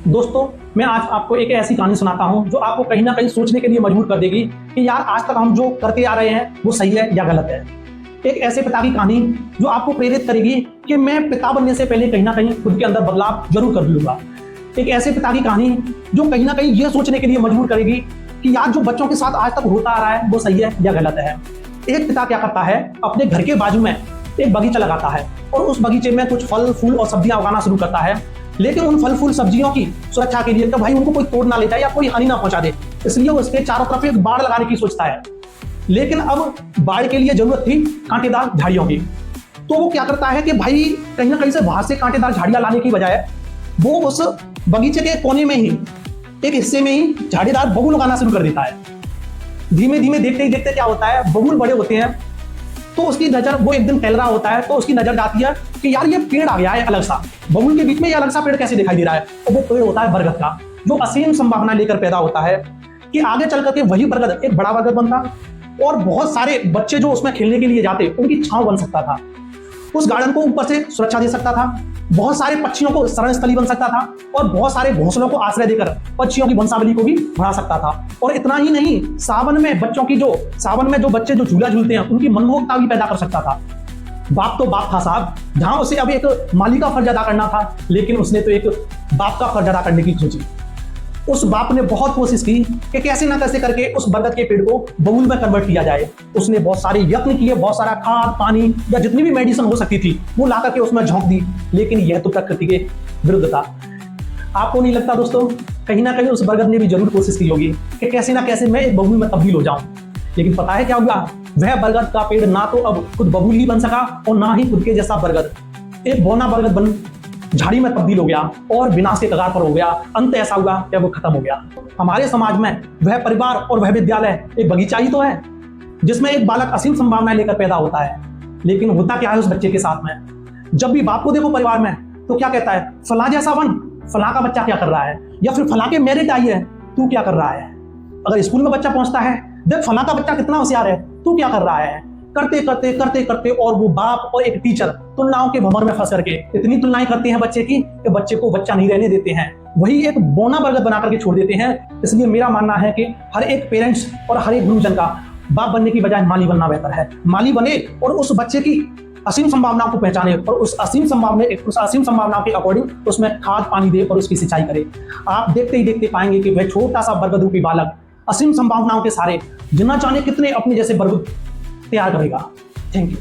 दोस्तों, मैं आज आपको एक ऐसी कहानी सुनाता हूं जो आपको कहीं ना कहीं सोचने के लिए मजबूर कर देगी कि यार आज तक हम जो करते आ रहे हैं वो सही है या गलत है। एक ऐसे पिता की कहानी जो आपको प्रेरित करेगी कि मैं पिता बनने से पहले कहीं ना कहीं खुद के अंदर बदलाव जरूर कर लूंगा। एक ऐसे पिता की कहानी जो कहीं ना कहीं यह सोचने के लिए मजबूर करेगी कि यार जो बच्चों के साथ आज तक होता आ रहा है वो सही है या गलत है। एक पिता क्या करता है, अपने घर के बाजू में एक बगीचा लगाता है और उस बगीचे में कुछ फल फूल और सब्जियां उगाना शुरू करता है, लेकिन उन फल फूल सब्जियों की सुरक्षा के लिए तो भाई उनको कोई तोड़ ना ले जाए या कोई हानि ना पहुंचा दे, इसलिए वो इसके चारों तरफ एक बाड़ लगाने की सोचता है। लेकिन अब बाड़ के लिए जरूरत थी कांटेदार झाड़ियों की, तो वो क्या करता है कि भाई कहीं ना कहीं से बाहर से कांटेदार झाड़ियां लाने की बजाय वो उस बगीचे के कोने में ही एक हिस्से में ही झाड़ीदार बबूल उगाना शुरू कर देता है। धीमे धीमे देखते ही देखते क्या होता है, बबूल बड़े होते हैं तो उसकी नजर, वो एक दिन टहल रहा होता है तो उसकी नजर जाती है कि यार ये पेड़ आ गया है अलग सा, बबूल के बीच में ये अलग सा पेड़ कैसे दिखाई दे रहा है। तो वो पेड़ होता है बरगद का, जो असीम संभावना लेकर पैदा होता है कि आगे चल करके वही बरगद एक बड़ा बरगद बनता और बहुत सारे बच्चे जो उसमें खेलने के लिए जाते उनकी छांव बन सकता था, उस गार्डन को ऊपर से सुरक्षा दे सकता था, बहुत सारे पक्षियों को शरण स्थली बन सकता था और बहुत सारे घोंसलों को आश्रय देकर पक्षियों की वंशावली को भी बढ़ा सकता था। और इतना ही नहीं, सावन में जो बच्चे जो झूला झूलते हैं उनकी मनमोहकता भी पैदा कर सकता था। बाप तो बाप था साहब, जहां उसे अब एक माली का फर्ज अदा करना था, लेकिन उसने तो एक बाप का फर्ज अदा करने की सोची। उस बाप ने बहुत कोशिश की कि कैसे ना कैसे करके उस बरगद के पेड़ को बबूल में कन्वर्ट किया जाए। उसने बहुत सारे यत्न किए, बहुत सारा खाद पानी या जितनी भी मेडिसिन हो सकती थी वो ला करके उसमें झोंक दी, लेकिन यह तो प्रकृति के विरुद्ध था। आपको नहीं लगता दोस्तों, कहीं ना कहीं उस बरगद ने भी जरूर कोशिश की होगी कि कैसे ना कैसे मैं एक बबूल में तब्दील हो जाऊं, लेकिन पता है क्या हुआ, वह बरगद का पेड़ ना तो अब खुद बबूल ही बन सका और ना ही खुद के जैसा बरगद एक बौना बरगद बन झाड़ी में तब्दील हो गया और विनाश के कगार पर हो गया। अंत ऐसा हुआ कि वो खत्म हो गया। हमारे समाज में वह परिवार और वह विद्यालय एक बगीचा ही तो है जिसमें एक बालक असीम संभावनाएं लेकर पैदा होता है। लेकिन होता क्या है उस बच्चे के साथ में, जब भी बाप को देखो परिवार में तो क्या कहता है, फला जैसा बन, फला का बच्चा क्या कर रहा है, या फिर फला के मेरिट आई है तू क्या कर रहा है। अगर स्कूल में बच्चा पहुंचता है, देख फला का बच्चा कितना होशियार है तू क्या कर रहा है। करते करते करते करते और वो बाप और एक टीचर तुलनाओं के भंवर में फंस करके इतनी तुलनाएं करते हैं बच्चे की कि बच्चे को बच्चा नहीं रहने देते हैं, वही एक बौना बरगद बना करके छोड़ देते हैं। इसलिए मेरा मानना है कि हर एक पेरेंट्स और हर एक गुरुजन का बाप बनने की बजाय माली बनना बेहतर है। माली बने और उस बच्चे की असीम संभावनाओं को पहचाने और उस असीम संभावनाओं के अकॉर्डिंग उसमें खाद पानी दे और उसकी सिंचाई करे। आप देखते ही देखते पाएंगे कि वह छोटा सा बरगद रूपी बालक असीम संभावनाओं के सारे जितना चाहे कितने अपने जैसे बरगद तैयार करेगा। Thank you.